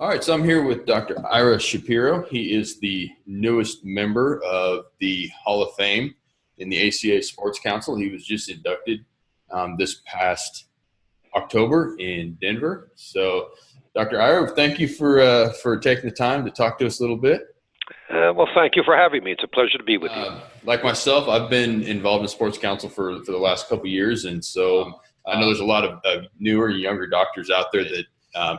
All right, so I'm here with Dr. Ira Shapiro. He is the newest member of the Hall of Fame in the ACA Sports Council. He was just inducted this past October in Denver. So, Dr. Ira, thank you for taking the time to talk to us a little bit. Well, thank you for having me. It's a pleasure to be with you. Like myself, I've been involved in Sports Council for the last couple of years, and so I know there's a lot of newer, younger doctors out there that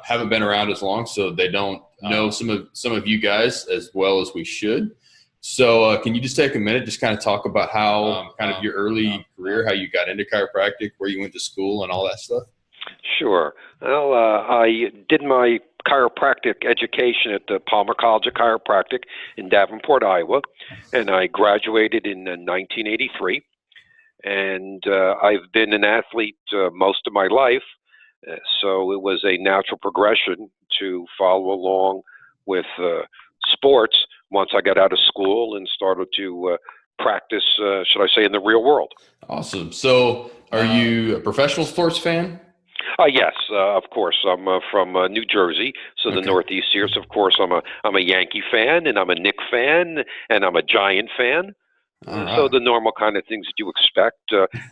haven't been around as long, so they don't know some of you guys as well as we should. So can you just take a minute, just kind of talk about how kind of your early career, how you got into chiropractic, where you went to school, and all that stuff? Sure. Well, I did my chiropractic education at the Palmer College of Chiropractic in Davenport, Iowa, and I graduated in 1983. And I've been an athlete most of my life. So it was a natural progression to follow along with sports once I got out of school and started to practice, should I say, in the real world. Awesome. So are you a professional sports fan? Yes, of course. I'm from New Jersey, so the Northeast here. So of course, I'm a Yankee fan, and I'm a Knick fan, and I'm a Giant fan. So the normal kind of things that you expect.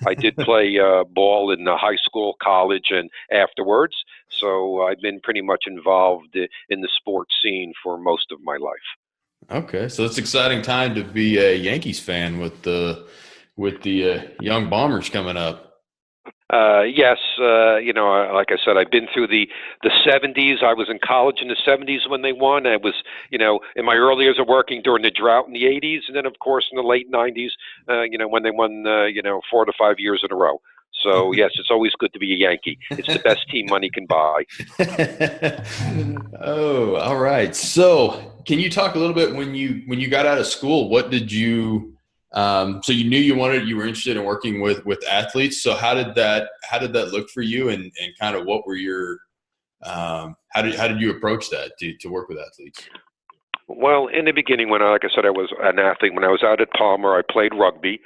I did play ball in high school, college, and afterwards. So I've been pretty much involved in the sports scene for most of my life. Okay, so it's an exciting time to be a Yankees fan with the young Bombers coming up. Yes, like I said, I've been through the 70s. I was in college in the 70s when they won. I was, in my early years of working during the drought in the 80s, and then of course in the late 90s, when they won, 4 to 5 years in a row. So yes, it's always good to be a Yankee. It's the best team money can buy. Oh, all right. So can you talk a little bit when you got out of school? What did you? So you knew you were interested in working with athletes. So how did that look for you, and kind of what were your, how did you approach that to work with athletes? Well, in the beginning, like I said, I was an athlete. When I was out at Palmer, I played rugby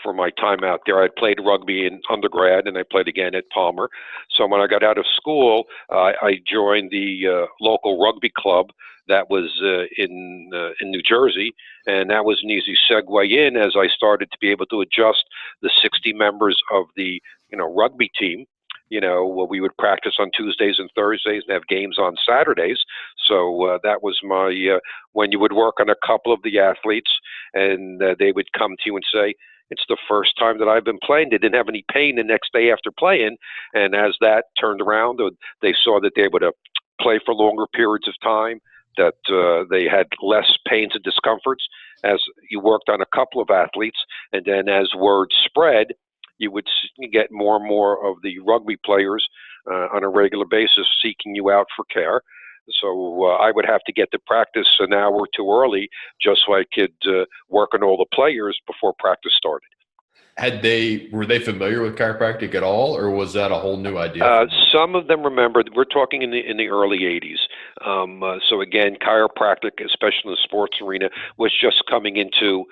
for my time out there. I played rugby in undergrad, and I played again at Palmer. So when I got out of school, I joined the local rugby club that was in New Jersey, and that was an easy segue in as I started to be able to adjust the 60 members of the rugby team. We would practice on Tuesdays and Thursdays and have games on Saturdays. So that was my when you would work on a couple of the athletes, and they would come to you and say, "It's the first time that I've been playing." They didn't have any pain the next day after playing, and as that turned around, they saw that they would play for longer periods of time, that they had less pains and discomforts as you worked on a couple of athletes. And then as word spread, you would get more and more of the rugby players on a regular basis seeking you out for care. So I would have to get to practice an hour or two early just so I could work on all the players before practice started. Were they familiar with chiropractic at all, or was that a whole new idea? Some of them remember. We're talking in the early 80s. So again, chiropractic, especially in the sports arena, was just coming into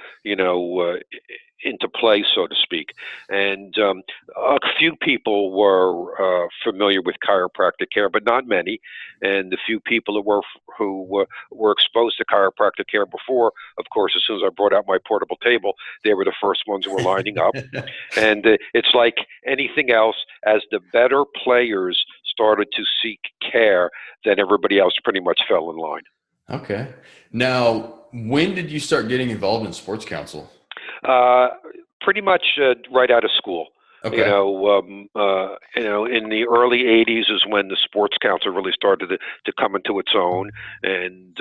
into play, so to speak. And a few people were familiar with chiropractic care, but not many. And the few people who were exposed to chiropractic care before, of course, as soon as I brought out my portable table, they were the first ones who were lining up. And it's like anything else, as the better players started to seek care, then everybody else pretty much fell in line. Okay. Now, when did you start getting involved in sports council? Pretty much right out of school. Okay. In the early 80s is when the sports council really started to come into its own, and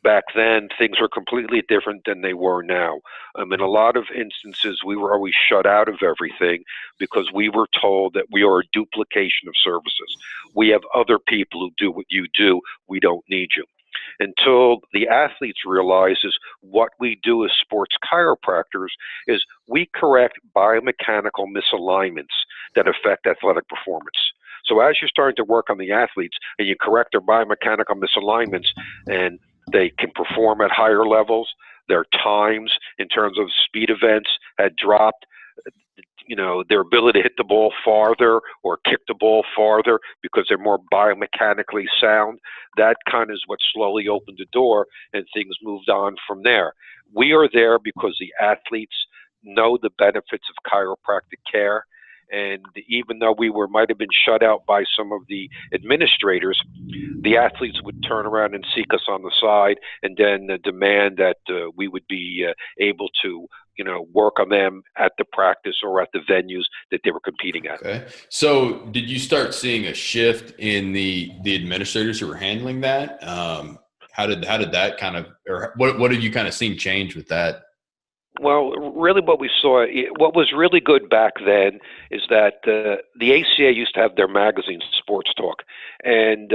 back then things were completely different than they were now. In a lot of instances, we were always shut out of everything because we were told that we are a duplication of services. We have other people who do what you do. We don't need you. Until the athletes realizes what we do as sports chiropractors is we correct biomechanical misalignments that affect athletic performance. So as you're starting to work on the athletes and you correct their biomechanical misalignments, and they can perform at higher levels, their times in terms of speed events had dropped, their ability to hit the ball farther or kick the ball farther because they're more biomechanically sound. That kind of is what slowly opened the door, and things moved on from there. We are there because the athletes know the benefits of chiropractic care. And even though we might have been shut out by some of the administrators, the athletes would turn around and seek us on the side, and then demand that we would be able to, work on them at the practice or at the venues that they were competing at. Okay. So did you start seeing a shift in the administrators who were handling that? How did that kind of, or what have you kind of seen change with that? Well, really what we saw, what was really good back then is that the ACA used to have their magazine, Sports Talk. And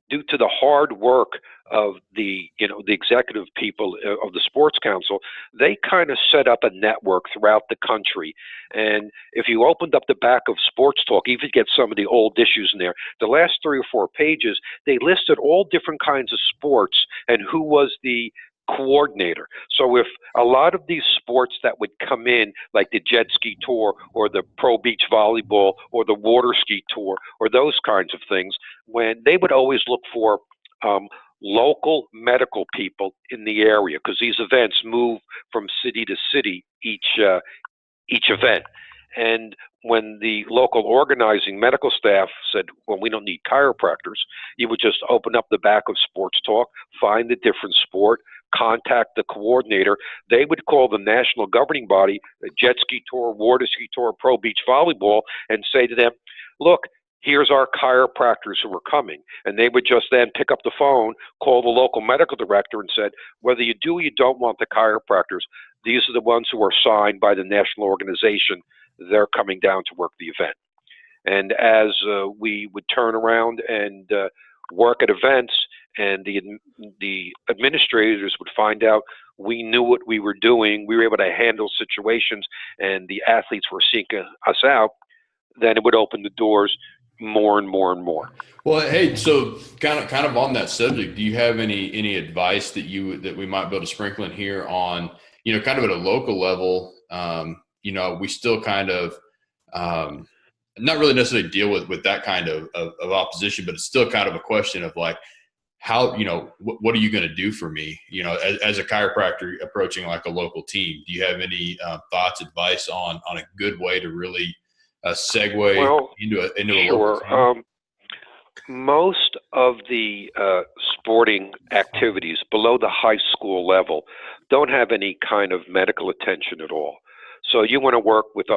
due to the hard work of the executive people of the Sports Council, they kind of set up a network throughout the country. And if you opened up the back of Sports Talk, even get some of the old issues in there, the last 3 or 4 pages, they listed all different kinds of sports and who was the coordinator. So if a lot of these sports that would come in, like the jet ski tour or the pro beach volleyball or the water ski tour or those kinds of things, when they would always look for local medical people in the area, because these events move from city to city each event. And when the local organizing medical staff said, well, we don't need chiropractors, you would just open up the back of Sports Talk, find a different sport, contact the coordinator. They would call the national governing body, the jet ski tour, water ski tour, pro beach volleyball, and say to them, look, here's our chiropractors who are coming. And they would just then pick up the phone, call the local medical director and said, whether you do or you don't want the chiropractors, these are the ones who are signed by the national organization. They're coming down to work the event. And as we would turn around and work at events, and the administrators would find out we knew what we were doing, we were able to handle situations, and the athletes were seeking us out, then it would open the doors more and more and more. Well, hey, so kind of on that subject, do you have any advice that we might be able to sprinkle in here on, kind of at a local level? We still kind of not really necessarily deal with that kind of opposition, but it's still kind of a question of like, how, what are you going to do for me, as a chiropractor approaching like a local team? Do you have any thoughts, advice on a good way to really segue into a local team? Most of the sporting activities below the high school level don't have any kind of medical attention at all. So you want to work with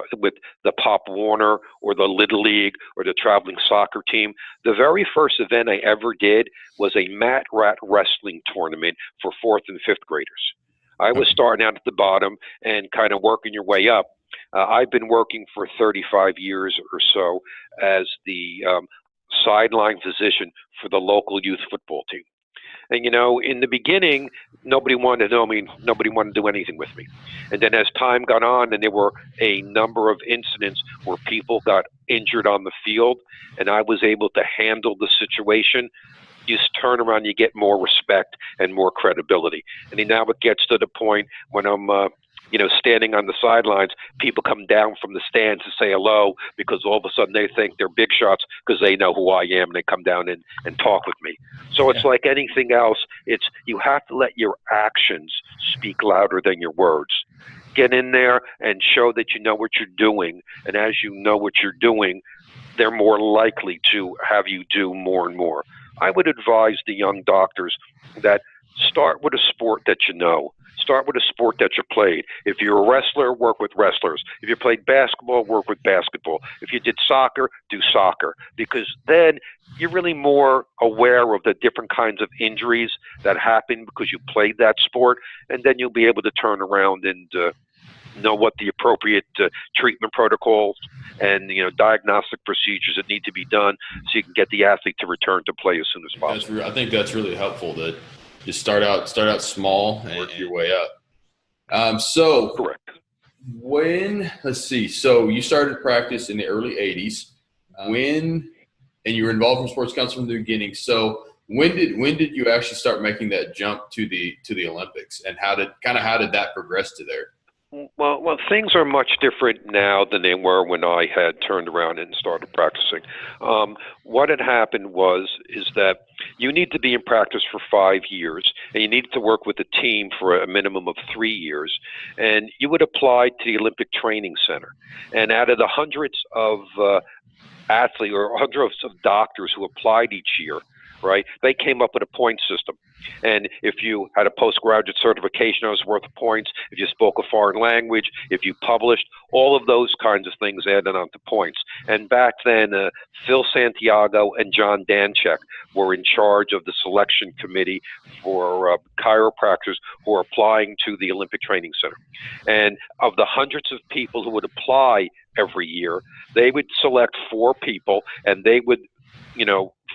the Pop Warner or the Little League or the traveling soccer team. The very first event I ever did was a mat rat wrestling tournament for 4th and 5th graders. I was starting out at the bottom and kind of working your way up. I've been working for 35 years or so as the sideline physician for the local youth football team. And, in the beginning, nobody wanted to know me. Nobody wanted to do anything with me. And then as time got on and there were a number of incidents where people got injured on the field and I was able to handle the situation, you turn around, you get more respect and more credibility. And now it gets to the point when I'm standing on the sidelines, people come down from the stands to say hello because all of a sudden they think they're big shots because they know who I am and they come down and talk with me. So it's like anything else. It's you have to let your actions speak louder than your words. Get in there and show that you know what you're doing. And as you know what you're doing, they're more likely to have you do more and more. I would advise the young doctors that start with a sport that you know. Start with a sport that you played. If you're a wrestler, work with wrestlers. If you played basketball, work with basketball. If you did soccer, do soccer. Because then you're really more aware of the different kinds of injuries that happen because you played that sport. And then you'll be able to turn around and know what the appropriate treatment protocols and diagnostic procedures that need to be done so you can get the athlete to return to play as soon as possible. I think that's really helpful to just start out small and work your way up. So correct. Let's see. So you started practice in the early 80s. And you were involved in sports council from the beginning. So when did you actually start making that jump to the Olympics, and how did that progress to there? Well, things are much different now than they were when I had turned around and started practicing. What had happened is that you need to be in practice for 5 years, and you needed to work with a team for a minimum of 3 years, and you would apply to the Olympic Training Center. And out of the hundreds of athletes or hundreds of doctors who applied each year, right, they came up with a point system. And if you had a postgraduate certification, it was worth points. If you spoke a foreign language, if you published, all of those kinds of things added on to points. And back then, Phil Santiago and John Danchek were in charge of the selection committee for chiropractors who are applying to the Olympic Training Center. And of the hundreds of people who would apply every year, they would select 4 people, and they would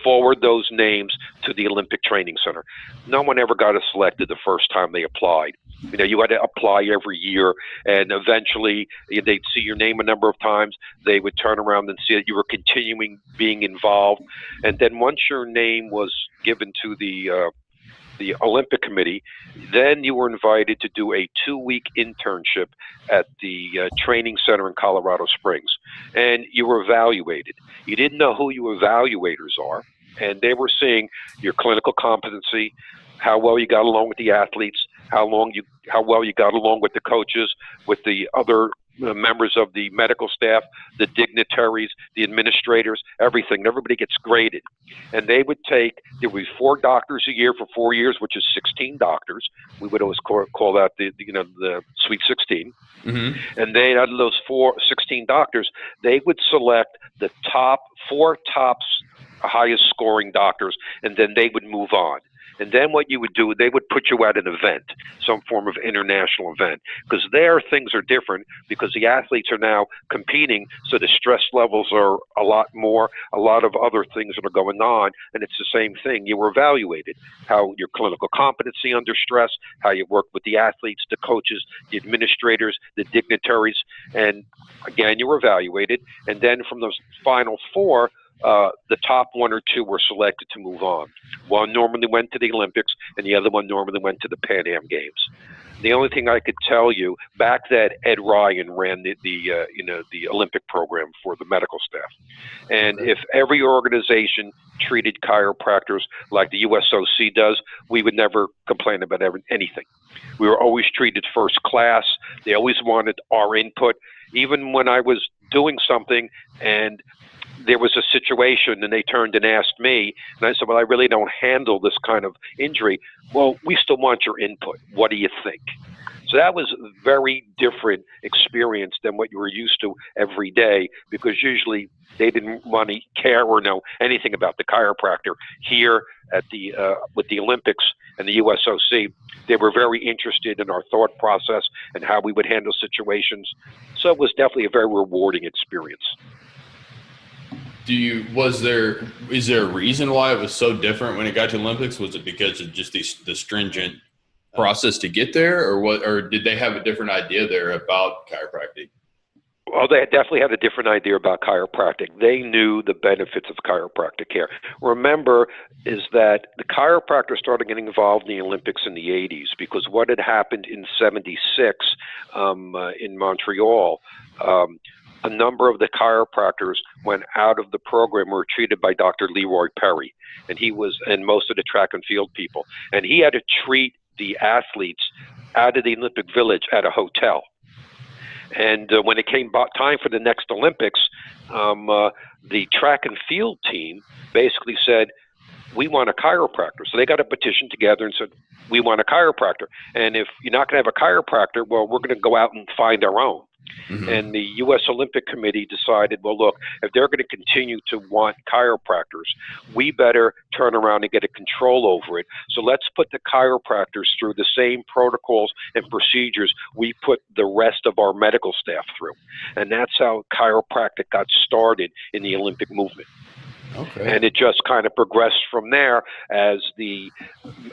forward those names to the Olympic Training Center. No one ever got selected the first time they applied. You had to apply every year, and eventually they'd see your name a number of times. They would turn around and see that you were continuing being involved. And then once your name was given to the Olympic Committee, then you were invited to do a 2-week internship at the training center in Colorado Springs, and you were evaluated. You didn't know who your evaluators are, and they were seeing your clinical competency, how well you got along with the athletes, how well you got along with the coaches, with the other members of the medical staff, the dignitaries, the administrators, everything. Everybody gets graded. And there would be 4 doctors a year for 4 years, which is 16 doctors. We would always call that the Sweet 16. Mm-hmm. And they, out of those 16 doctors, they would select the 4 highest scoring doctors, and then they would move on. And then what you would do, they would put you at an event, some form of international event, because there things are different because the athletes are now competing, so the stress levels are a lot more, a lot of other things that are going on, and it's the same thing. You were evaluated, how your clinical competency under stress, how you work with the athletes, the coaches, the administrators, the dignitaries, and again, you were evaluated. And then from those final 4, the top 1 or 2 were selected to move on. One normally went to the Olympics, and the other one normally went to the Pan Am Games. The only thing I could tell you, back then, Ed Ryan ran the Olympic program for the medical staff. And if every organization treated chiropractors like the USOC does, we would never complain about anything. We were always treated first class. They always wanted our input. Even when I was doing something and there was a situation and they turned and asked me, and I said, well, I really don't handle this kind of injury. Well, we still want your input. What do you think? So that was a very different experience than what you were used to every day, because usually they didn't want to care or know anything about the chiropractor. Here at with the Olympics and the USOC, they were very interested in our thought process and how we would handle situations. So it was definitely a very rewarding experience. Is there a reason why it was so different when it got to Olympics? Was it because of just the stringent process to get there, or did they have a different idea there about chiropractic? Well, they definitely had a different idea about chiropractic. They knew the benefits of chiropractic care. Remember, is that the chiropractors started getting involved in the Olympics in the 80s, because what had happened in '76 in Montreal, a number of the chiropractors went out of the program, were treated by Dr. Leroy Perry, and most of the track and field people. And he had to treat the athletes out of the Olympic Village at a hotel. And when it came time for the next Olympics, the track and field team basically said, we want a chiropractor. So they got a petition together and said, we want a chiropractor. And if you're not going to have a chiropractor, well, we're going to go out and find our own. Mm-hmm. And the U.S. Olympic Committee decided, well, look, if they're going to continue to want chiropractors, we better turn around and get a control over it. So let's put the chiropractors through the same protocols and procedures we put the rest of our medical staff through. And that's how chiropractic got started in the Olympic movement. Okay. And it just kind of progressed from there as the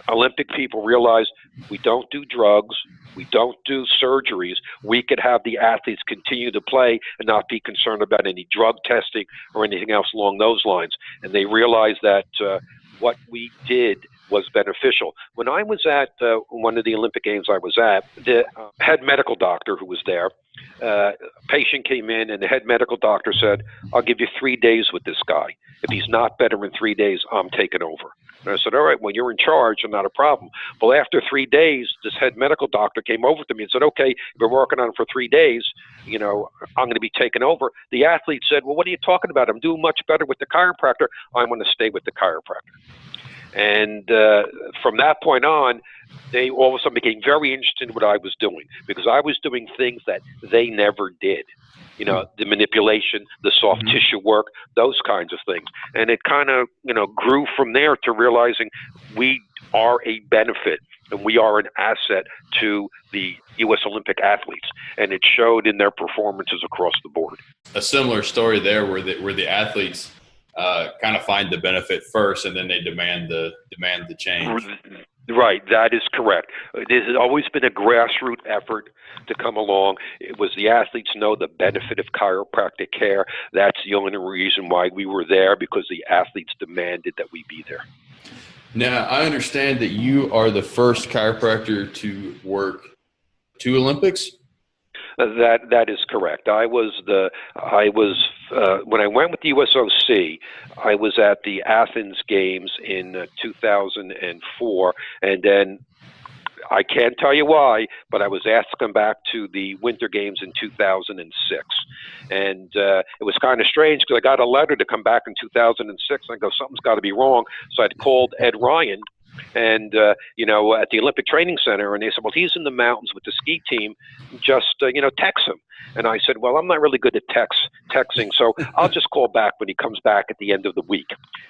Olympic people realized we don't do drugs, we don't do surgeries. We could have the athletes continue to play and not be concerned about any drug testing or anything else along those lines. And they realized that what we did was beneficial. When I was at one of the Olympic Games I was at, the head medical doctor who was there, patient came in and the head medical doctor said, I'll give you 3 days with this guy. If he's not better in 3 days, I'm taking over. And I said, all right, well, you're in charge and not a problem. Well, after 3 days, this head medical doctor came over to me and said, okay, we're working on it for 3 days. You know, I'm going to be taking over. The athlete said, well, what are you talking about? I'm doing much better with the chiropractor. I want to stay with the chiropractor. And from that point on, they all of a sudden became very interested in what I was doing, because I was doing things that they never did. You know, the manipulation, the soft tissue work, those kinds of things. And it kind of, you know, grew from there to realizing we are a benefit and we are an asset to the U.S. Olympic athletes. And it showed in their performances across the board. A similar story there where the athletes kind of find the benefit first and then they demand the change. Right, that is correct. It has always been a grassroots effort to come along. It was the athletes know the benefit of chiropractic care. That's the only reason why we were there, because the athletes demanded that we be there. Now, I understand that you are the first chiropractor to work 2 Olympics. That is correct. I was when I went with the USOC, I was at the Athens Games in 2004, and then I can't tell you why, but I was asked to come back to the Winter Games in 2006. And it was kind of strange because I got a letter to come back in 2006. And I go, something's got to be wrong. So I'd called Ed Ryan, and you know, at the Olympic Training Center, and they said, well, he's in the mountains with the ski team, just you know, text him. And I said, well, I'm not really good at texting, so I'll just call back when he comes back at the end of the week.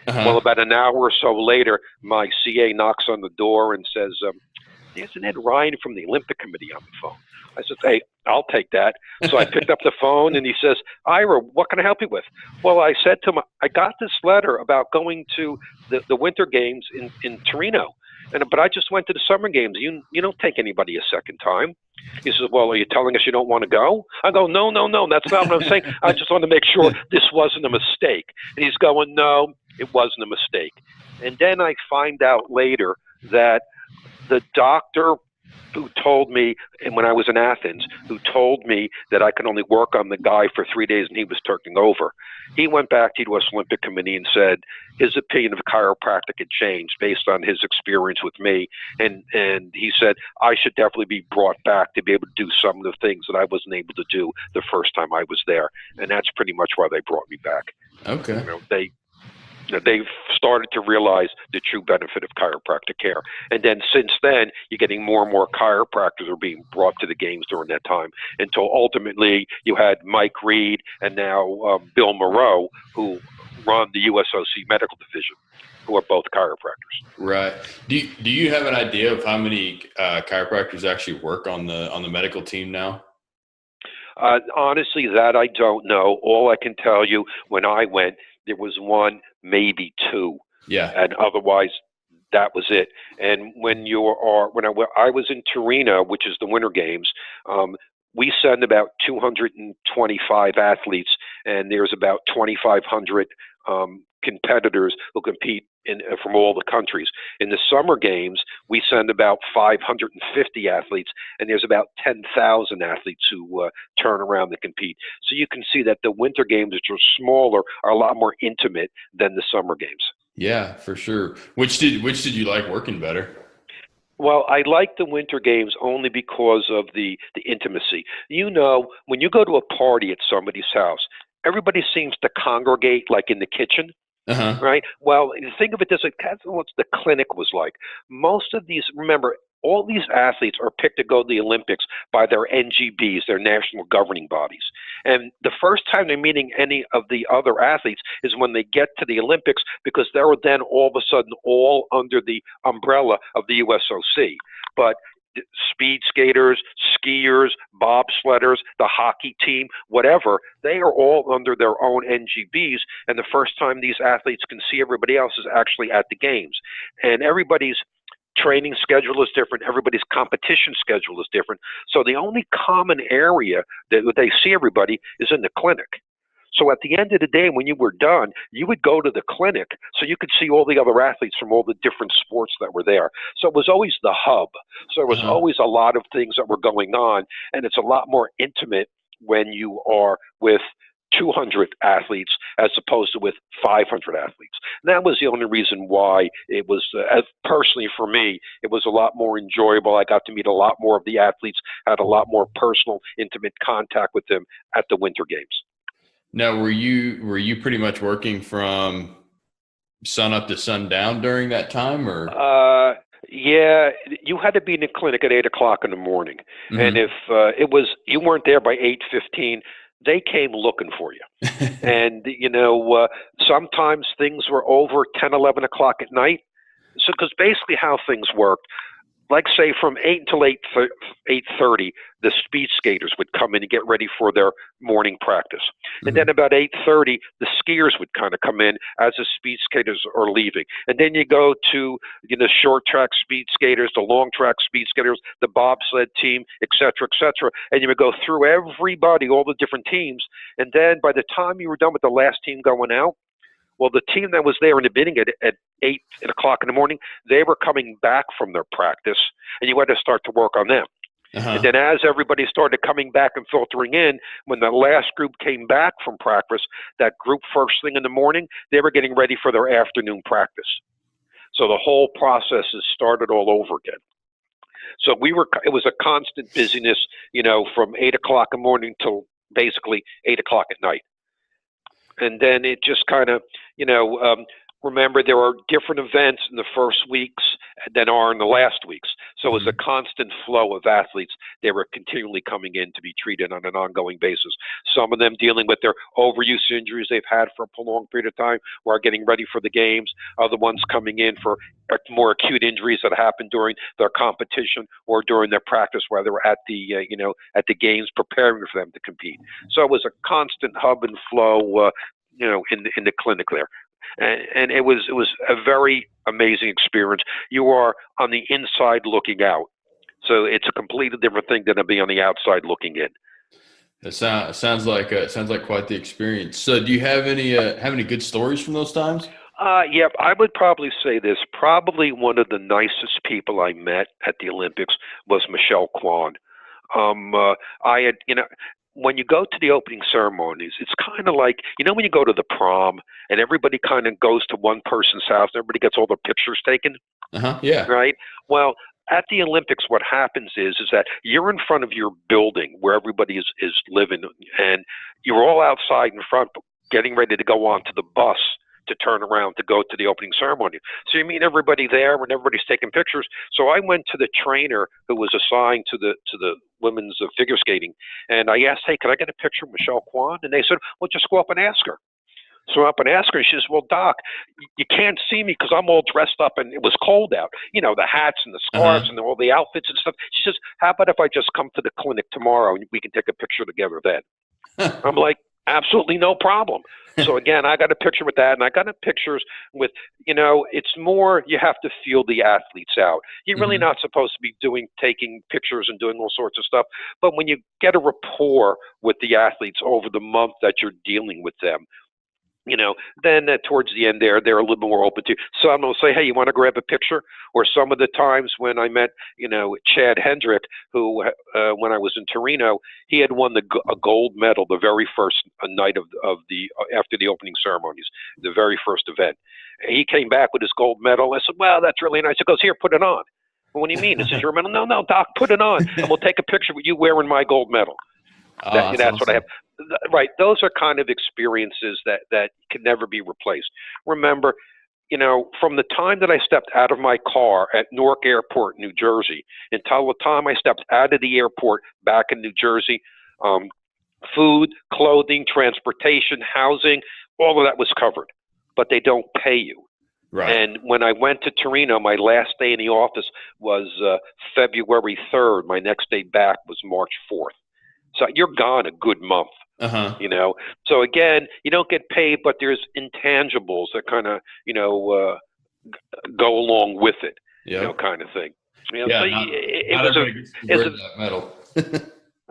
Well, about an hour or so later, my CA knocks on the door and says, there's an Ed Ryan from the Olympic Committee on the phone. I said, hey, I'll take that. So I picked up the phone, and he says, Ira, what can I help you with? Well, I said to him, I got this letter about going to the Winter Games in Torino, but I just went to the Summer Games. You don't take anybody a second time. He says, well, are you telling us you don't want to go? I go, no, that's not what I'm saying. I just want to make sure this wasn't a mistake. And he's going, no, it wasn't a mistake. And then I find out later that the doctor who told me, and when I was in Athens, who told me that I could only work on the guy for 3 days and he was taking over, he went back to the U.S. Olympic Committee and said his opinion of chiropractic had changed based on his experience with me. And he said I should definitely be brought back to be able to do some of the things that I wasn't able to do the first time I was there. And that's pretty much why they brought me back. Okay. You know, they've started to realize the true benefit of chiropractic care. And then since then, you're getting more and more chiropractors are being brought to the games during that time, until ultimately you had Mike Reed and now Bill Moreau, who run the USOC medical division, who are both chiropractors. Right. Do you have an idea of how many chiropractors actually work on the medical team now? Honestly, that I don't know. All I can tell you, when I went, there was 1, maybe 2. Yeah. And otherwise, that was it. And when I was in Torino, which is the Winter Games, we send about 225 athletes, and there's about 2,500 competitors who compete from all the countries. In the Summer Games, we send about 550 athletes, and there's about 10,000 athletes who turn around and compete. So you can see that the Winter Games, which are smaller, are a lot more intimate than the Summer Games. Yeah, for sure. Which did you like working better? Well, I like the Winter Games only because of the intimacy. You know, when you go to a party at somebody's house, everybody seems to congregate like in the kitchen. Right? Well, think of it this way. That's what the clinic was like. Most of these, remember, all these athletes are picked to go to the Olympics by their NGBs, their national governing bodies. And the first time they're meeting any of the other athletes is when they get to the Olympics, because they're then all of a sudden all under the umbrella of the USOC. But speed skaters, skiers, bobsledders, the hockey team, whatever, they are all under their own NGBs. And the first time these athletes can see everybody else is actually at the games. And everybody's training schedule is different. Everybody's competition schedule is different. So the only common area that they see everybody is in the clinic. So at the end of the day, when you were done, you would go to the clinic so you could see all the other athletes from all the different sports that were there. So it was always the hub. So there was always a lot of things that were going on, and it's a lot more intimate when you are with 200 athletes as opposed to with 500 athletes. And that was the only reason why it was, personally for me, it was a lot more enjoyable. I got to meet a lot more of the athletes, had a lot more personal, intimate contact with them at the Winter Games. Now, were you pretty much working from sun up to sundown during that time, or? Yeah, you had to be in the clinic at 8 o'clock in the morning, and if you weren't there by 8:15. They came looking for you. And, sometimes things were over 10, 11 o'clock at night. So, because basically how things worked, like say from 8 until 8:30, the speed skaters would come in and get ready for their morning practice. And then about 8:30, the skiers would kind of come in as the speed skaters are leaving. And then you go to, short track speed skaters, the long track speed skaters, the bobsled team, et cetera, and you would go through everybody, all the different teams. And then by the time you were done with the last team going out, well, the team that was there in the beginning at 8 o'clock in the morning, they were coming back from their practice, and you had to start to work on them. And then as everybody started coming back and filtering in, when the last group came back from practice, that group first thing in the morning, they were getting ready for their afternoon practice. So the whole process has started all over again. So it was a constant busyness, from 8 o'clock in the morning till basically 8 o'clock at night. And then it just kind of, remember there are different events in the first weeks than are in the last weeks. So it was a constant flow of athletes. They were continually coming in to be treated on an ongoing basis. Some of them dealing with their overuse injuries they've had for a prolonged period of time or are getting ready for the games. Other ones coming in for more acute injuries that happened during their competition or during their practice while they were at the, at the games preparing for them to compete. So it was a constant hub and flow, in the clinic there. And it was a very amazing experience. You are on the inside looking out, so it's a completely different thing than to be on the outside looking in. That sounds like quite the experience. So, do you have any good stories from those times? Yeah, I would probably say this. Probably one of the nicest people I met at the Olympics was Michelle Kwan. I had, when you go to the opening ceremonies, it's kind of like, when you go to the prom and everybody kind of goes to one person's house and everybody gets all their pictures taken. Yeah. Right? Well, at the Olympics, what happens is that you're in front of your building where everybody is living, and you're all outside in front getting ready to go onto the bus to turn around to go to the opening ceremony. So you meet everybody there and everybody's taking pictures. So I went to the trainer who was assigned to the women's figure skating, and I asked, hey, can I get a picture of Michelle Kwan? And they said, well, just go up and ask her. So I went up and asked her, and she says, well, Doc, you can't see me because I'm all dressed up and it was cold out. The hats and the scarves and all the outfits and stuff. She says, how about if I just come to the clinic tomorrow and we can take a picture together then? I'm like, absolutely no problem. So again, I got a picture with that, and I got pictures with, it's more you have to feel the athletes out. You're really not supposed to be taking pictures and doing all sorts of stuff. But when you get a rapport with the athletes over the month that you're dealing with them, then towards the end they're a little bit more open to. Some will say, hey, you want to grab a picture? Or some of the times when I met, Chad Hendrick, who, when I was in Torino, he had won a gold medal the very first night after the opening ceremonies, the very first event. He came back with his gold medal. I said, well, that's really nice. He goes, here, put it on. Well, what do you mean? Is it your medal? No, Doc, put it on, and we'll take a picture with you wearing my gold medal. That's awesome. What I have. Right. Those are kind of experiences that can never be replaced. Remember, from the time that I stepped out of my car at Newark Airport, New Jersey, until the time I stepped out of the airport back in New Jersey, food, clothing, transportation, housing, all of that was covered, but they don't pay you. Right. And when I went to Torino, my last day in the office was February 3rd. My next day back was March 4th. So you're gone a good month, So again, you don't get paid, but there's intangibles that kind of, go along with it, kind of thing. Not everybody gets to wear that medal.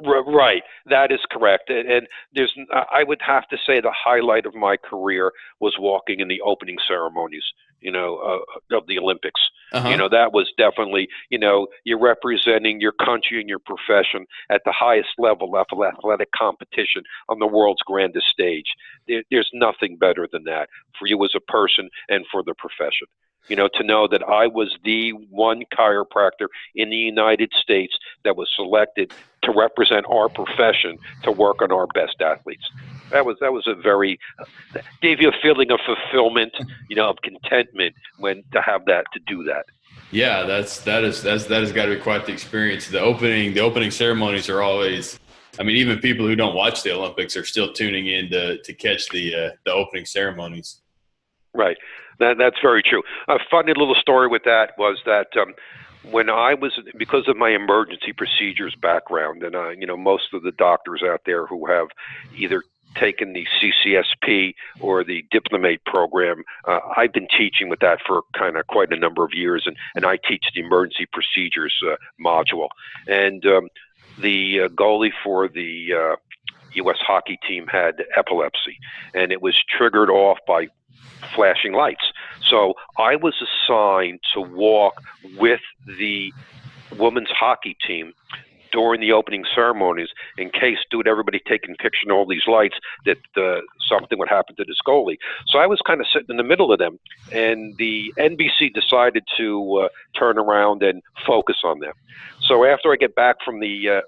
Right, that is correct. And there's, I would have to say, the highlight of my career was walking in the opening ceremonies, of the Olympics. Uh-huh. That was definitely, you're representing your country and your profession at the highest level of athletic competition on the world's grandest stage. There's nothing better than that for you as a person and for the profession. To know that I was the one chiropractor in the United States that was selected to represent our profession to work on our best athletes. That was a very, gave you a feeling of fulfillment, of contentment when to have that, to do that. Yeah, that has got to be quite the experience. The opening ceremonies are always, I mean, even people who don't watch the Olympics are still tuning in to catch the opening ceremonies. Right. That's very true. A funny little story with that was that when I was, because of my emergency procedures background, and most of the doctors out there who have either taken the CCSP or the Diplomate program, I've been teaching with that for kind of quite a number of years, and I teach the emergency procedures module. And the goalie for the U.S. hockey team had epilepsy, and it was triggered off by flashing lights. So I was assigned to walk with the women's hockey team during the opening ceremonies in case, everybody taking pictures of all these lights, that something would happen to this goalie. So I was kind of sitting in the middle of them, and the NBC decided to turn around and focus on them. So after I get back from the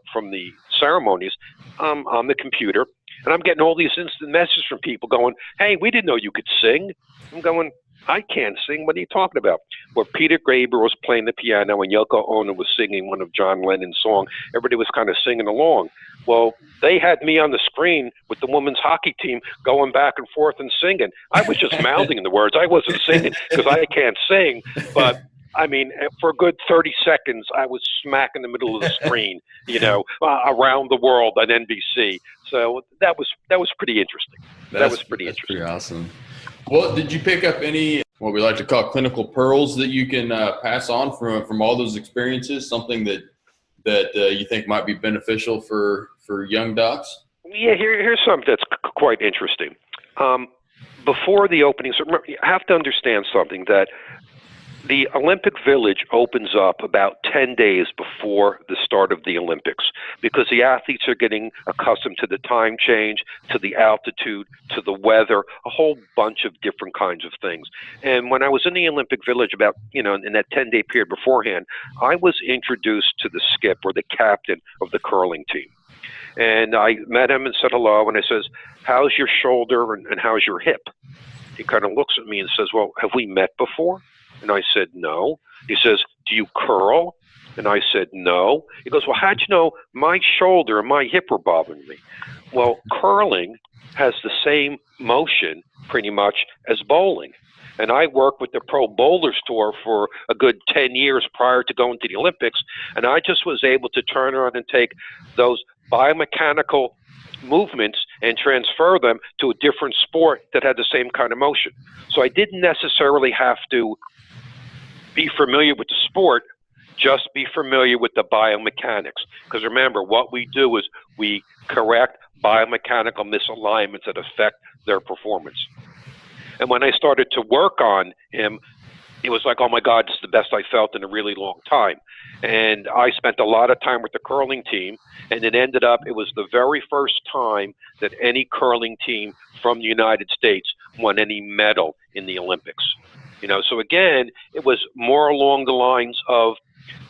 ceremonies, I'm on the computer, and I'm getting all these instant messages from people going, "Hey, we didn't know you could sing." I'm going, "I can't sing. What are you talking about?" Where Peter Gabriel was playing the piano and Yoko Ono was singing one of John Lennon's songs, everybody was kind of singing along. Well, they had me on the screen with the women's hockey team going back and forth and singing. I was just mouthing the words. I wasn't singing because I can't sing, but I mean, for a good 30 seconds, I was smack in the middle of the screen, around the world on NBC. So that was pretty interesting. That's pretty awesome. Well, did you pick up any, what we like to call clinical pearls that you can pass on from all those experiences? Something that you think might be beneficial for young docs? Yeah, here's something that's quite interesting. Before the openings, you have to understand something, that the Olympic Village opens up about 10 days before the start of the Olympics, because the athletes are getting accustomed to the time change, to the altitude, to the weather, a whole bunch of different kinds of things. And when I was in the Olympic Village about, in that 10-day period beforehand, I was introduced to the skip, or the captain of the curling team. And I met him and said hello, and I says, "How's your shoulder and how's your hip?" He kind of looks at me and says, "Well, have we met before?" And I said, "No." He says, "Do you curl?" And I said, "No." He goes, "Well, how'd you know my shoulder and my hip were bothering me?" Well, curling has the same motion pretty much as bowling. And I worked with the Pro Bowlers Tour for a good 10 years prior to going to the Olympics. And I just was able to turn around and take those biomechanical movements and transfer them to a different sport that had the same kind of motion. So I didn't necessarily have to be familiar with the sport, just be familiar with the biomechanics. Because remember, what we do is we correct biomechanical misalignments that affect their performance. And when I started to work on him, it was like, oh my God, this is the best I felt in a really long time. And I spent a lot of time with the curling team, and it ended up, it was the very first time that any curling team from the United States won any medal in the Olympics. So again, it was more along the lines of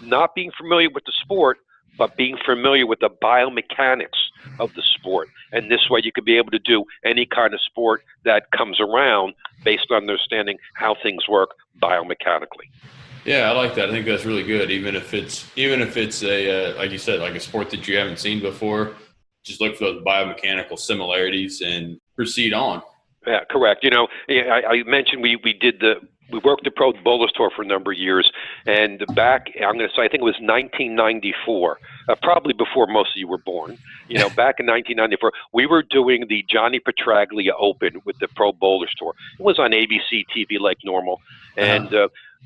not being familiar with the sport, but being familiar with the biomechanics of the sport. And this way you could be able to do any kind of sport that comes around based on understanding how things work biomechanically. Yeah, I like that. I think that's really good. Even if it's a like you said, like a sport that you haven't seen before, just look for those biomechanical similarities and proceed on. Yeah, correct. I mentioned we worked the Pro Bowlers Tour for a number of years, and back, I'm going to say, I think it was 1994, probably before most of you were born. Back in 1994, we were doing the Johnny Petraglia Open with the Pro Bowlers Tour. It was on ABC TV like normal, and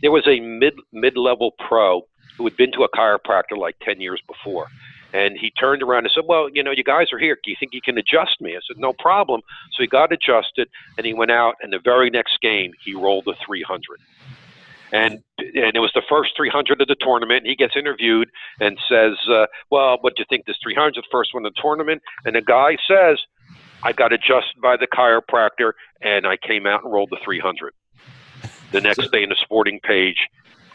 there was a mid-level pro who had been to a chiropractor like 10 years before. And he turned around and said, well, you know, you guys are here. Do you think you can adjust me? I said, no problem. So he got adjusted, and he went out, and the very next game, he rolled a 300. And it was the first 300 of the tournament. He gets interviewed and says, well, what do you think, this 300 is the first one in the tournament? And the guy says, I got adjusted by the chiropractor, and I came out and rolled the 300. The next day in the sporting page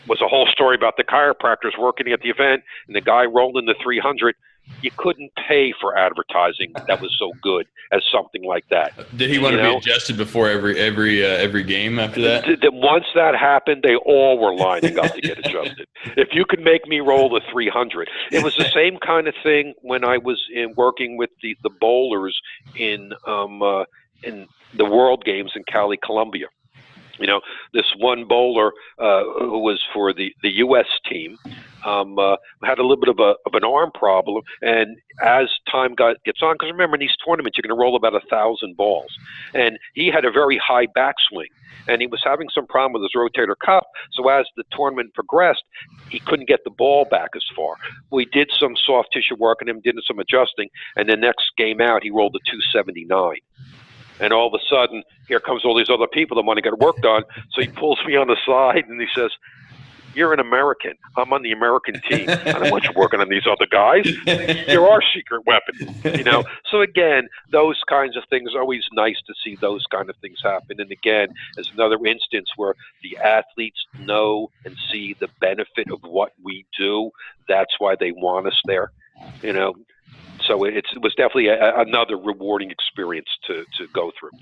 was a whole story about the chiropractors working at the event, and the guy rolled in the 300. You couldn't pay for advertising that was so good as something like that. Did he want to be adjusted before every game after that? Once that happened, they all were lining up to get adjusted. If you could make me roll the 300. It was the same kind of thing when I was working with the bowlers in the World Games in Cali, Colombia. You know, this one bowler who was for the U.S. team had a little bit of an arm problem, and as time gets on, because remember in these tournaments you're going to roll about 1,000 balls, and he had a very high backswing, and he was having some problem with his rotator cuff. So as the tournament progressed, he couldn't get the ball back as far. We did some soft tissue work on him, did some adjusting, and the next game out he rolled a 279. And all of a sudden, here comes all these other people that want to get work done. So he pulls me on the side and he says, you're an American. I'm on the American team. I don't want you working on these other guys. You're our secret weapon. You know. So again, those kinds of things are always nice to see those kind of things happen. And again, as another instance where the athletes know and see the benefit of what we do. That's why they want us there. You know. So it was definitely another rewarding experience to go through.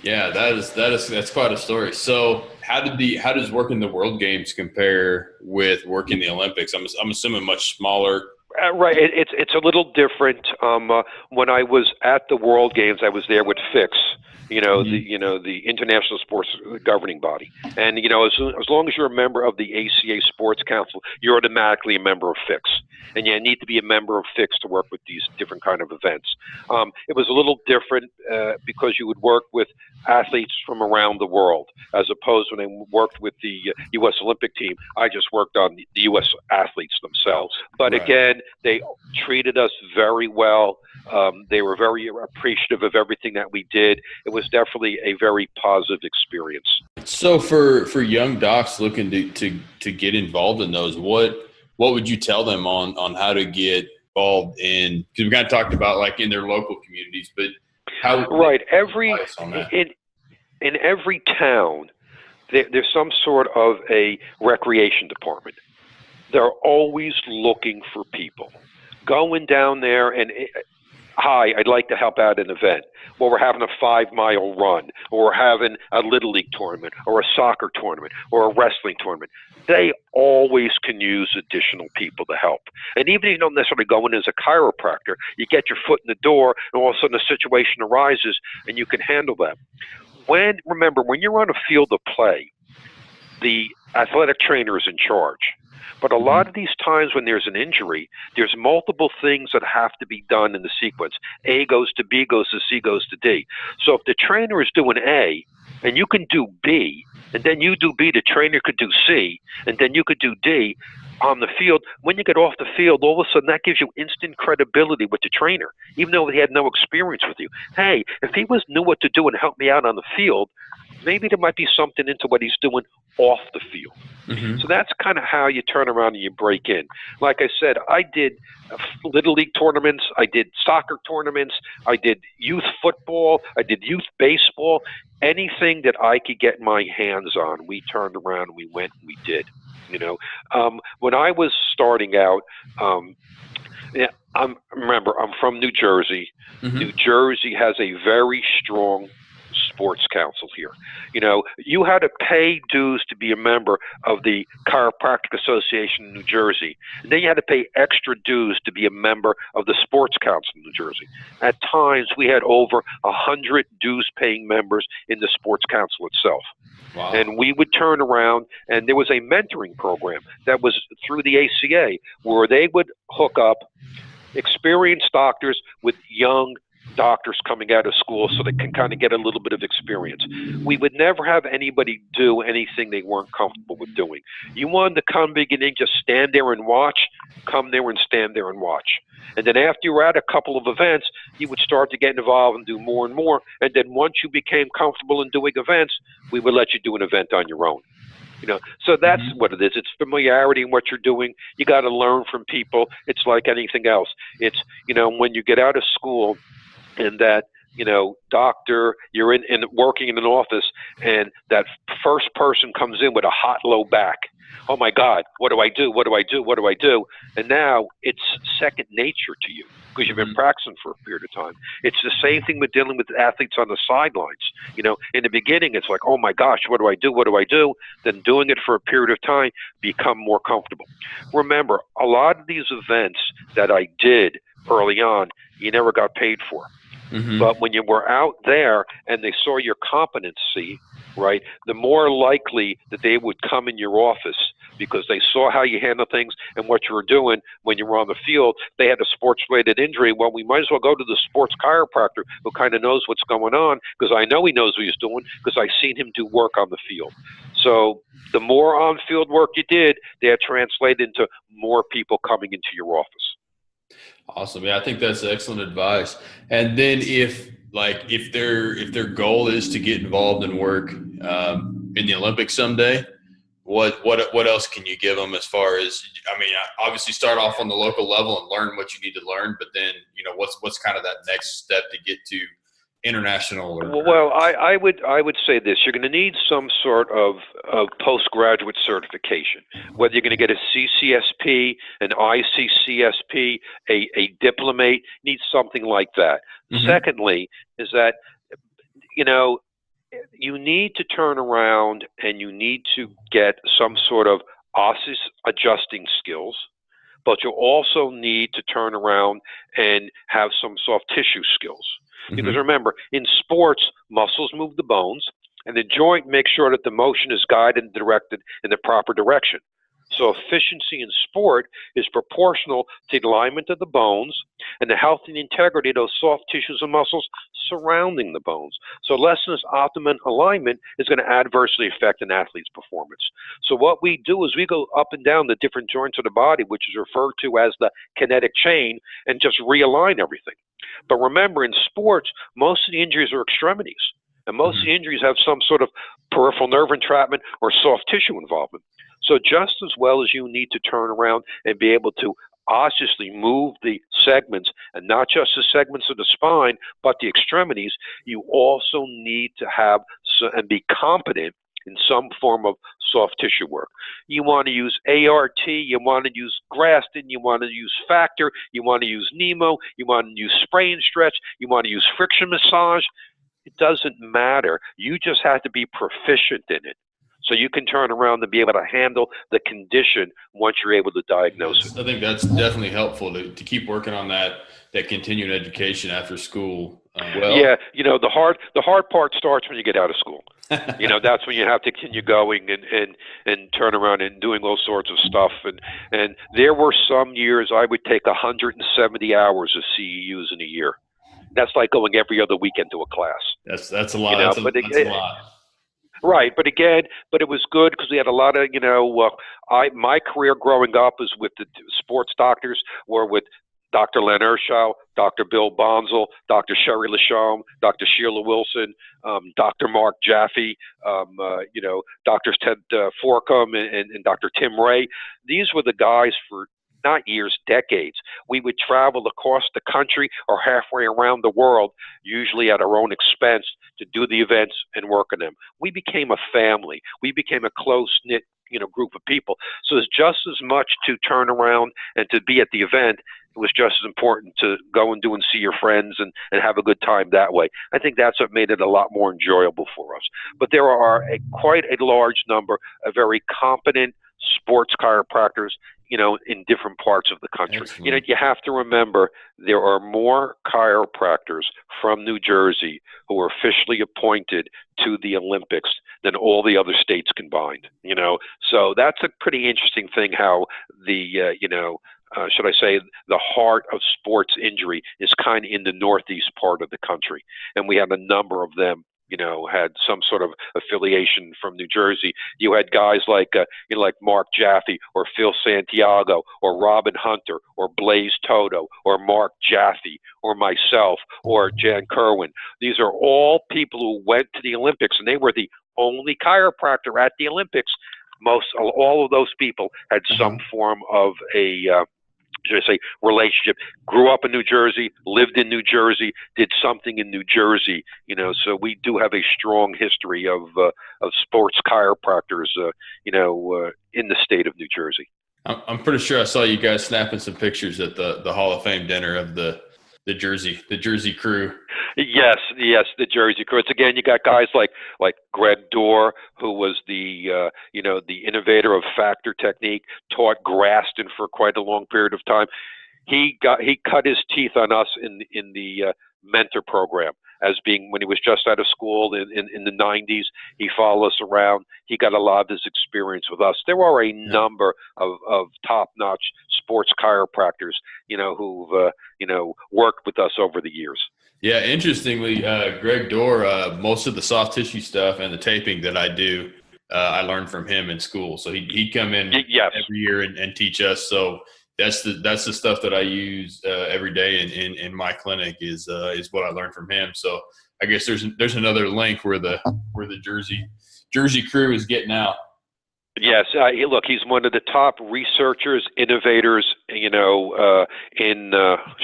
Yeah, that's quite a story. So how does working the World Games compare with working the Olympics? I'm assuming much smaller. Right, it's a little different. When I was at the World Games, I was there with FIX. The International Sports Governing Body. And, as long as you're a member of the ACA Sports Council, you're automatically a member of FIX. And you need to be a member of FIX to work with these different kind of events. It was a little different because you would work with athletes from around the world, as opposed when I worked with the U.S. Olympic team, I just worked on the U.S. athletes themselves. But right. Again, they treated us very well. They were very appreciative of everything that we did. It was definitely a very positive experience. So for young docs looking to get involved in those, what would you tell them on how to get involved in, because we kind of talked about like in their local communities, but how right in every town there's some sort of a recreation department. They're always looking for people going down there and hi, I'd like to help out an event. Well, we're having a 5-mile run, or we're having a Little League tournament, or a soccer tournament, or a wrestling tournament. They always can use additional people to help. And even if you don't necessarily go in as a chiropractor, you get your foot in the door, and all of a sudden a situation arises, and you can handle that. Remember, when you're on a field of play, the athletic trainer is in charge. But a lot of these times when there's an injury, there's multiple things that have to be done in the sequence. A goes to B, goes to C, goes to D. So if the trainer is doing A, and you can do B, and then you do B, the trainer could do C, and then you could do D on the field. When you get off the field, all of a sudden that gives you instant credibility with the trainer, even though he had no experience with you. Hey, if he knew what to do and helped me out on the field, maybe there might be something into what he's doing off the field. Mm-hmm. So that's kind of how you turn around and you break in. Like I said, I did Little League tournaments. I did soccer tournaments. I did youth football. I did youth baseball. Anything that I could get my hands on, we turned around and we went and we did. When I was starting out, I'm from New Jersey. Mm-hmm. New Jersey has a very strong sports council here. You had to pay dues to be a member of the Chiropractic Association in New Jersey. And then you had to pay extra dues to be a member of the Sports Council in New Jersey. At times, we had over 100 dues-paying members in the Sports Council itself. Wow. And we would turn around, and there was a mentoring program that was through the ACA where they would hook up experienced doctors with young doctors coming out of school so they can kind of get a little bit of experience. We would never have anybody do anything they weren't comfortable with doing. You wanted to come beginning, just stand there and watch, come there and stand there and watch. And then after you were at a couple of events, you would start to get involved and do more and more. And then once you became comfortable in doing events, we would let you do an event on your own. So that's what it is. It's familiarity in what you're doing. You got to learn from people. It's like anything else. It's, when you get out of school and that, doctor, you're in working in an office, and that first person comes in with a hot, low back. Oh my God, what do I do? What do I do? What do I do? And now it's second nature to you because you've been practicing for a period of time. It's the same thing with dealing with athletes on the sidelines. In the beginning, it's like, oh my gosh, what do I do? What do I do? Then doing it for a period of time, become more comfortable. Remember, a lot of these events that I did early on, you never got paid for. But when you were out there and they saw your competency, right, the more likely that they would come in your office because they saw how you handle things and what you were doing when you were on the field. They had a sports-related injury. Well, we might as well go to the sports chiropractor who kind of knows what's going on, because I know he knows what he's doing because I've seen him do work on the field. So the more on-field work you did, that translated into more people coming into your office. Awesome. Yeah, I think that's excellent advice. And then if their goal is to get involved in work in the Olympics someday, what else can you give them as far as, obviously start off on the local level and learn what you need to learn, but then, what's kind of that next step to get to international? Well, I would say this: you're going to need some sort of postgraduate certification. Whether you're going to get a CCSP, an ICCSP, a diplomate, need something like that. Secondly, is that you need to turn around and you need to get some sort of osseous adjusting skills. But you also need to turn around and have some soft tissue skills. Because remember, in sports, muscles move the bones, and the joint makes sure that the motion is guided and directed in the proper direction. So efficiency in sport is proportional to the alignment of the bones and the health and integrity of those soft tissues and muscles surrounding the bones. So less than this optimum alignment is going to adversely affect an athlete's performance. So what we do is we go up and down the different joints of the body, which is referred to as the kinetic chain, and just realign everything. But remember, in sports, most of the injuries are extremities, and most of the injuries have some sort of peripheral nerve entrapment or soft tissue involvement. So just as well as you need to turn around and be able to osseously move the segments, and not just the segments of the spine, but the extremities, you also need to have and be competent in some form of soft tissue work. You want to use ART, you want to use Graston, you want to use Factor, you want to use Nemo, you want to use spray and stretch, you want to use friction massage. It doesn't matter. You just have to be proficient in it, so you can turn around and be able to handle the condition once you're able to diagnose it. I think that's definitely helpful to keep working on that continuing education after school. Yeah, the hard part starts when you get out of school. That's when you have to continue going and turn around and doing all sorts of stuff. And there were some years I would take 170 hours of CEUs in a year. That's like going every other weekend to a class. That's a lot. That's a lot. Right, but it was good because we had a lot of, my career growing up was with the sports doctors, or with Dr. Len Erschow, Dr. Bill Bonzel, Dr. Sherry Lachaume, Dr. Sheila Wilson, Dr. Mark Jaffe, Dr. Ted Forcom, and Dr. Tim Ray. These were the guys for not years, decades. We would travel across the country or halfway around the world, usually at our own expense, to do the events and work on them. We became a family. We became a close-knit, group of people. So it's just as much to turn around and to be at the event. It was just as important to go and do and see your friends and have a good time that way. I think that's what made it a lot more enjoyable for us. But there are quite a large number of very competent sports chiropractors, in different parts of the country. Excellent. You have to remember there are more chiropractors from New Jersey who are officially appointed to the Olympics than all the other states combined. So that's a pretty interesting thing, how the, should I say, the heart of sports injury is kind of in the northeast part of the country. And we have a number of them had some sort of affiliation from New Jersey. You had guys like like Mark Jaffe or Phil Santiago or Robin Hunter or Blaze Toto or Mark Jaffe or myself or Jan Kerwin. These are all people who went to the Olympics, and they were the only chiropractor at the Olympics. All of those people had some form of a should I say, relationship. Grew up in New Jersey, lived in New Jersey, did something in New Jersey. So we do have a strong history of sports chiropractors, in the state of New Jersey. I'm pretty sure I saw you guys snapping some pictures at the Hall of Fame dinner of the Jersey crew. Yes, the Jersey crew. It's again, you got guys like Greg Dorr, who was the the innovator of factor technique, taught Graston for quite a long period of time. He cut his teeth on us in the mentor program, as being when he was just out of school in the 90s. He followed us around. He got a lot of his experience with us. There are a number of top-notch sports chiropractors, who've worked with us over the years. Yeah, interestingly, Greg Dorr, most of the soft tissue stuff and the taping that I do, I learned from him in school. So he'd come in every year and teach us. So that's the stuff that I use every day in my clinic is what I learned from him. So I guess there's another link where the Jersey crew is getting out. Yes, look, he's one of the top researchers, innovators, in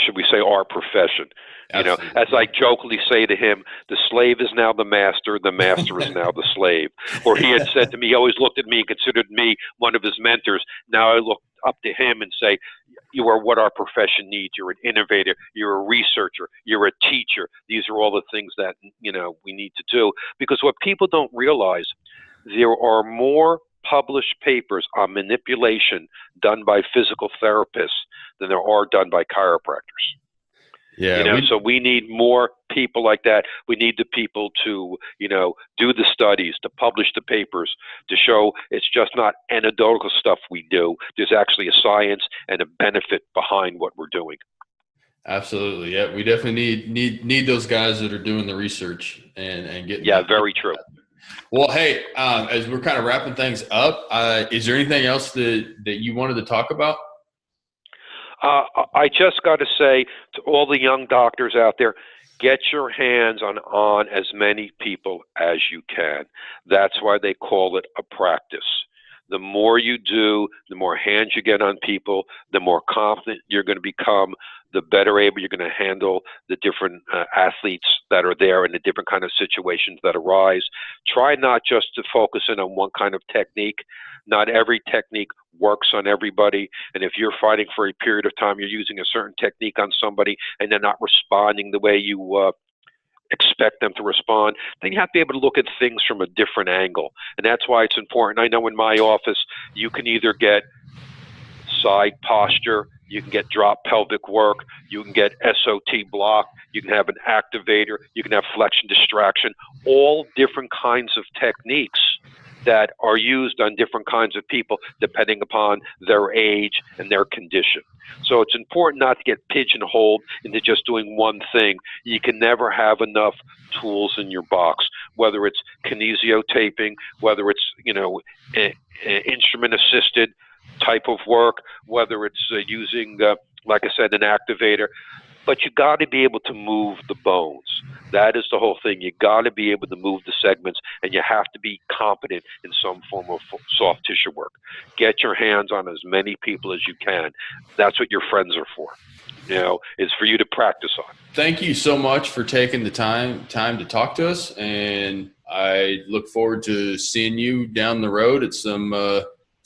should we say our profession. Absolutely. As I jokingly say to him, the slave is now the master is now the slave. Or he had said to me, he always looked at me and considered me one of his mentors. Now I look up to him and say, you are what our profession needs. You're an innovator. You're a researcher. You're a teacher. These are all the things that, we need to do. Because what people don't realize, there are more published papers on manipulation done by physical therapists than there are done by chiropractors. Yeah, so we need more people like that. We need the people to, do the studies, to publish the papers, to show it's just not anecdotal stuff we do. There's actually a science and a benefit behind what we're doing. Absolutely. Yeah, we definitely need those guys that are doing the research and getting. Yeah, very true. Well, hey, as we're kind of wrapping things up, is there anything else that you wanted to talk about? I just got to say to all the young doctors out there, get your hands on as many people as you can. That's why they call it a practice. The more you do, the more hands you get on people, the more confident you're going to become, the better able you're going to handle the different athletes that are there and the different kind of situations that arise. Try not just to focus in on one kind of technique. Not every technique works on everybody. And if you're fighting for a period of time, you're using a certain technique on somebody and they're not responding the way you expect them to respond, then you have to be able to look at things from a different angle. And that's why it's important. I know in my office, you can either get side posture, you can get drop pelvic work, you can get SOT block, you can have an activator, you can have flexion distraction, all different kinds of techniques that are used on different kinds of people depending upon their age and their condition. So it's important not to get pigeonholed into just doing one thing. You can never have enough tools in your box, whether it's kinesiotaping, whether it's instrument assisted type of work, whether it's using, like I said, an activator. But you got to be able to move the bones. That is the whole thing. You got to be able to move the segments, and you have to be competent in some form of soft tissue work. Get your hands on as many people as you can. That's what your friends are for. Is for you to practice on. Thank you so much for taking the time to talk to us, and I look forward to seeing you down the road at some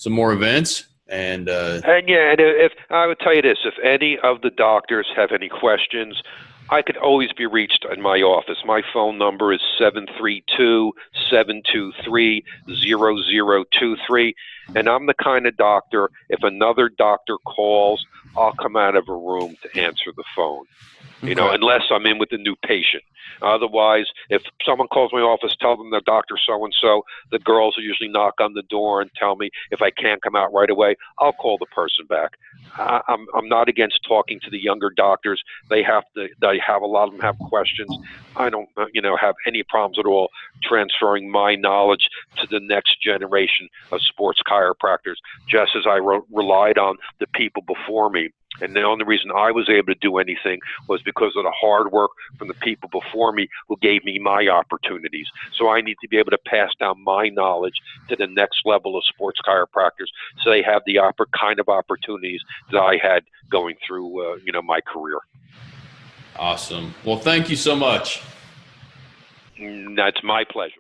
more events. And if I would tell you this, if any of the doctors have any questions, I could always be reached in my office. My phone number is 732-723-0023. And I'm the kind of doctor, if another doctor calls, I'll come out of a room to answer the phone. You know, unless I'm in with a new patient. Otherwise, if someone calls my office, tell them they're Dr. So-and-so, the girls will usually knock on the door and tell me if I can't come out right away, I'll call the person back. I'm not against talking to the younger doctors. They have a lot of them have questions. I don't, have any problems at all transferring my knowledge to the next generation of sports chiropractors, just as I relied on the people before me. And the only reason I was able to do anything was because of the hard work from the people before me who gave me my opportunities. So I need to be able to pass down my knowledge to the next level of sports chiropractors so they have the kind of opportunities that I had going through, my career. Awesome. Well, thank you so much. That's my pleasure.